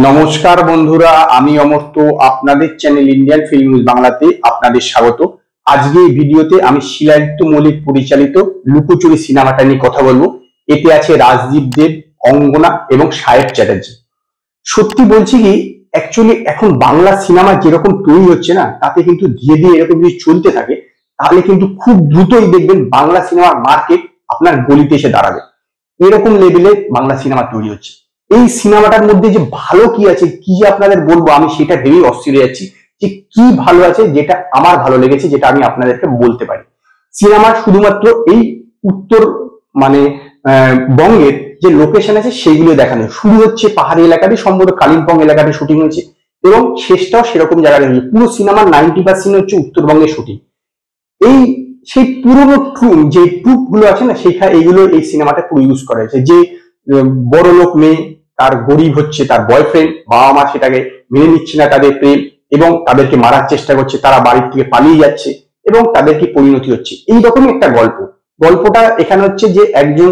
নমস্কার বন্ধুরা, আমি অমর্ত্য আপনাদের চ্যানেল ইন্ডিয়ান ফিল্ম নিউজ বাংলাতে আপনাদের স্বাগত। আজকে এই ভিডিওতে আমি শিলাদিত্য মল্লিক পরিচালিত লুকোচুরি সিনেমাটা নিয়ে কথা বলবো। এতে আছে রাজদীপ দেব, অঙ্গনা এবং সাহেব চ্যাটার্জি। সত্যি বলছি কি, অ্যাকচুয়ালি এখন বাংলা সিনেমা যেরকম তৈরি হচ্ছে না, তাতে কিন্তু ধীরে ধীরে এরকম যদি চলতে থাকে তাহলে কিন্তু খুব দ্রুতই দেখবেন বাংলা সিনেমার মার্কেট আপনার গলিতে এসে দাঁড়াবে। এরকম লেভেলে বাংলা সিনেমা তৈরি হচ্ছে। এই সিনেমাটার মধ্যে যে ভালো কি আছে, কি যে আপনাদের বলবো, আমি সেটা ভেবেই অস্থির হয়ে যাচ্ছি যে কি ভালো আছে যেটা আমার ভালো লেগেছে, যেটা আমি আপনাদেরকে বলতে পারি। সিনেমার শুধুমাত্র এই উত্তর মানে বঙ্গের যে লোকেশন আছে সেইগুলো দেখানো। শুরু হচ্ছে পাহাড়ি এলাকাতে, সম্ভবত কালিম্পং এলাকাতে শুটিং হয়েছে এবং শেষটাও সেরকম জায়গায় হয়েছে। পুরো সিনেমার 90% হচ্ছে উত্তরবঙ্গের শুটিং। এই সেই পুরোনো যে ট্রুপ গুলো আছে না, সেখানে এইগুলো এই সিনেমাটা পুরো ইউজ করা হয়েছে। যে বড় লোক মেয়ে, তার গরিব হচ্ছে তার বয়ফ্রেন্ড, বাবা মা সেটাকে মেনে নিচ্ছে না তাদের প্রেম, এবং তাদেরকে মারার চেষ্টা করছে, তারা বাড়ির থেকে পালিয়ে যাচ্ছে এবং তাদেরকে পরিণতি হচ্ছে। এইরকমই একটা গল্পটা এখানে হচ্ছে যে একজন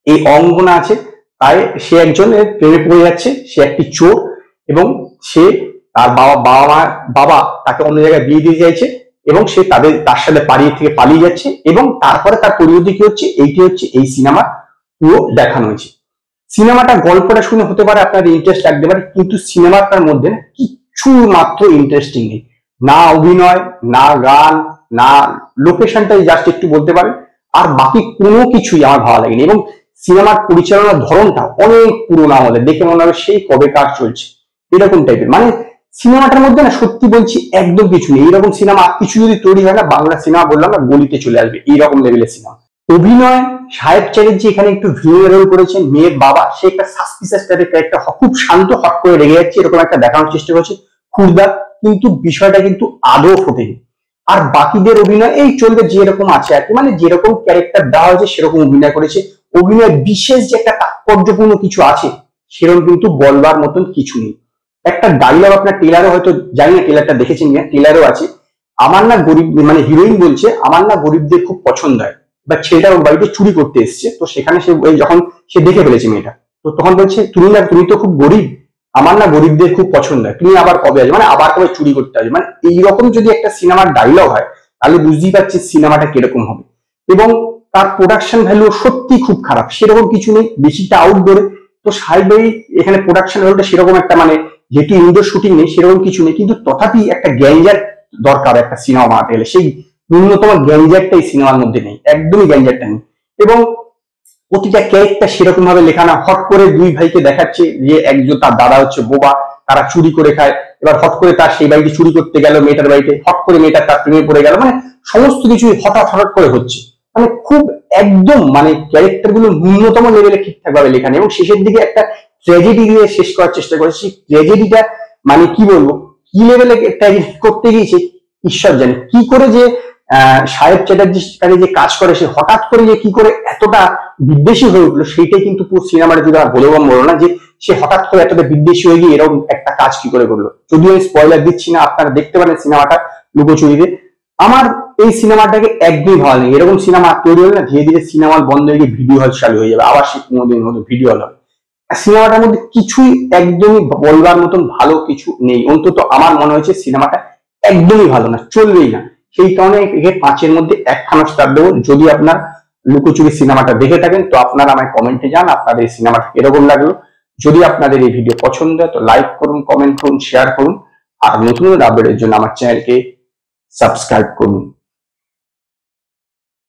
এই অঙ্গনা আছে, তাই সে একজন প্রেমে পড়ে যাচ্ছে, সে একটি চোর এবং সে তার বাবা তাকে অন্য জায়গায় বিয়ে দিয়ে চাইছে এবং সে তার সাথে থেকে পালিয়ে যাচ্ছে এবং তারপরে তার পরিণতি কি হচ্ছে, এইটি হচ্ছে এই সিনেমা পুরো দেখানো হয়েছে। সিনেমাটা গল্পটা শুনে হতে পারে আপনাদের ইন্টারেস্ট লাগতে পারে, কিন্তু সিনেমাটার মধ্যে না কিছু মাত্র ইন্টারেস্টিং নেই। না অভিনয়, না গান, না লোকেশনটাই জাস্ট একটু বলতে পারেন, আর বাকি কোনো কিছুই আমার ভালো লাগেনি। এবং সিনেমার পরিচালনার ধরনটা অনেক পুরোনো, আমাদের দেখে মনে হবে সেই কবেকার চলছে এরকম টাইপের। মানে সিনেমাটার মধ্যে না সত্যি বলছি একদম কিছু নেই। এইরকম সিনেমা আর কিছু যদি তৈরি হয় না, বাংলা সিনেমা বললাম না গলিতে চলে আসবে এইরকম লেভেলের সিনেমা। অভিনয়, সাহেব চ্যাটার্জি এখানে একটু ভিলেন রোল করেছেন, মেয়ের বাবা, সে একটা সাসপিসিয়াস টাইপের ক্যারেক্টার, খুব শান্ত, হট করে রেগে যাচ্ছে এরকম একটা দেখানোর চেষ্টা করছে খুরদা, কিন্তু বিষয়টা কিন্তু আদৌ ফোটেনি। আর বাকিদের অভিনয় এই চলবে যেরকম আছে আর কি, মানে যেরকম ক্যারেক্টার দেওয়া হয়েছে সেরকম অভিনয় করেছে। অভিনয় বিশেষ যে একটা তাৎপর্যপূর্ণ কিছু আছে সেরকম কিন্তু বলবার মতন কিছু নেই। একটা ডায়লগ আপনার টেলারও, হয়তো জানি না টেলারটা দেখেছেন কিনা, টেলারও আছে, আমার না গরিব, মানে হিরোইন বলছে আমার না গরিবদের খুব পছন্দ হয়, বা ছেলেটা ওর বাড়িতে চুরি করতে এসছে, তো সেখানে সে যখন সে দেখে ফেলেছে মেয়েটা, তো তখন বলছে তুমি তো খুব গরিব, আমার না গরিবদের খুব পছন্দ হয়, তুমি আবার কবে আসবে, মানে আবার কবে চুরি করতে আসবে। মানে এইরকম যদি একটা সিনেমার ডায়লগ হয় তাহলে বুঝতেই পারছি সিনেমাটা কিরকম হবে। এবং তার প্রোডাকশন ভ্যালু সত্যি খুব খারাপ, সেরকম কিছু নেই, বেশিটা আউটডোরে। তো সাহেবই এখানে প্রোডাকশন ভ্যালুটা সেরকম একটা, মানে যেহেতু ইনডোর শুটিং নেই সেরকম কিছু নেই, কিন্তু তথাপি একটা গ্যাঞ্জার দরকার একটা সিনেমা বানাতে গেলে, সেই ন্যূনতম গ্যাঞ্জারটা এই সিনেমার মধ্যে নেই, একদমই গ্যাঞ্জারটা নেই। এবং প্রতিটা ক্যারেক্টার সেরকম ভাবে লেখানো, হট করে দুই ভাইকে দেখাচ্ছে যে একজন তার দাদা হচ্ছে বোবা, তারা চুরি করে খায়, এবার হট করে তার সেই বাড়িতে চুরি করতে গেল মেয়েটার বাড়িতে, হট করে মেয়েটা তার প্রেমে পড়ে গেল, মানে সমস্ত কিছু হঠাৎ হঠাৎ করে হচ্ছে। মানে খুব একদম, মানে ক্যারেক্টার গুলো ন্যূনতম লেভেলে ঠিকঠাক ভাবে লেখানো, এবং শেষের দিকে একটা ট্র্যাজেডি দিয়ে শেষ করার চেষ্টা করেছে। সেই ট্র্যাজেডিটা মানে কি বলবো, কি লেভেলে ট্র্যাজেডি করতে গিয়েছে ঈশ্বর জানে। কি করে যে সাহেব চ্যাটার্জির কাছে যে কাজ করে, সে হঠাৎ করে যে কি করে এতটা বিদ্বেষী হয়ে উঠলো, সেইটাই কিন্তু পুরো সিনেমাটা যদি আর বলবো না, যে সে হঠাৎ করে এতটা বিদ্বেষী হয়ে গিয়ে এরকম একটা কাজ কি করে করলো। যদিও আমি স্পয়লার দিচ্ছি না, আপনারা দেখতে পারেন সিনেমাটা লুকোচুরিতে। আমার এই সিনেমাটাকে একদমই ভালো লাগে। এরকম সিনেমা তৈরি হলে না ধীরে ধীরে সিনেমা হল বন্ধ হয়ে গিয়ে ভিডিও হল চালু হয়ে যাবে, আবার সেই কোনোদিনের মতো ভিডিও হল হবে। সিনেমাটার মধ্যে কিছুই একদমই বলবার মতন ভালো কিছু নেই, অন্তত আমার মনে হয়েছে সিনেমাটা একদমই ভালো না, চলবেই না। সেই কারণে একে 5-এর মধ্যে 1খানা স্টার দেবো। যদি আপনার লুকোচুরি সিনেমাটা দেখে থাকেন তো আপনারা আমায় কমেন্টে জান আপনাদের এই সিনেমাটা এরকম লাগলো। যদি আপনাদের এই ভিডিও পছন্দ হয় তো লাইক করুন, কমেন্ট করুন, শেয়ার করুন, আর নতুন আপডেটের জন্য আমার চ্যানেলকে সাবস্ক্রাইব করুন।